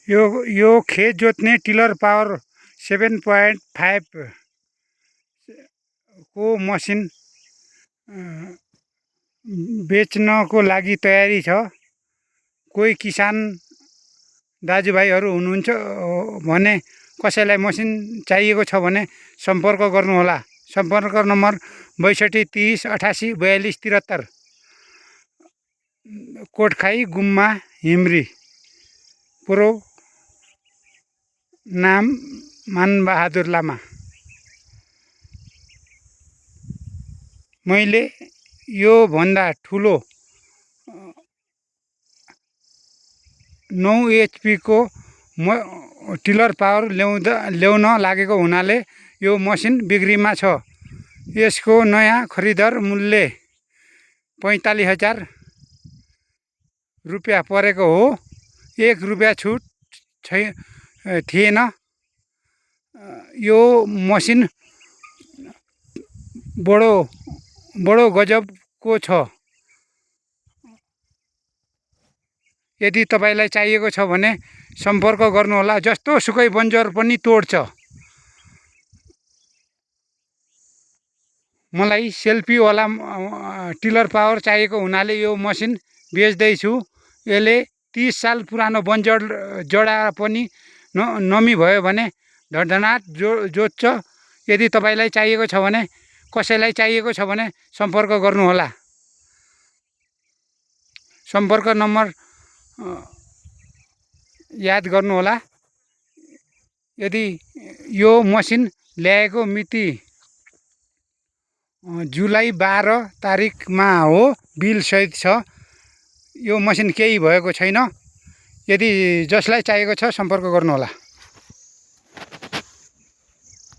यो खेत जोत्ने टिलर पावर 7.5 को मसिन बेच्नको लागि तयारी छ। कोही किसान दाजुभाइहरू हुनुहुन्छ भने कसैलाई मसिन चाहिएको छ भने सम्पर्क गर्नुहोला। सम्पर्क नम्बर 62 30 88 42 73। कोटखाई गुम्मा हिम्री। प्रो नाम मानबहादुर लामा। मैले यो भन्दा ठुलो 9 HP को टिलर पावर ल्याउन लागेको हुनाले यो मसिन बिक्रीमा छ। यसको नयाँ खरिदर मूल्य 45,000 रुपियाँ परेको हो। 1 रुपियाँ छुट थिएन। यो मसिन बडो गजबको छ। यदि तपाईलाई चाहिएको छ भने सम्पर्क गर्नुहोला। जस्तो सुकै बन्जर पनि तोड्छ। मलाई सेल्फीवाला टिलर पावर चाहिएको हुनाले यो मसिन बेच्दैछु। यसले 30 साल पुरानो बन्जर जडा पनि नमी भयो भने धडधडाट जोत्छ। यदि तपाईलाई चाहिएको छ भने कसैलाई चाहिएको छ भने सम्पर्क गर्नुहोला। सम्पर्क नम्बर याद गर्नुहोला। यदि यो मसिन ल्याएको मिति जुलाई 12 तारिकमा हो। बिल सहित छ। यो मसिन केही भएको छैन। यदि जसलाई चाहिएको छ सम्पर्क गर्नुहोला।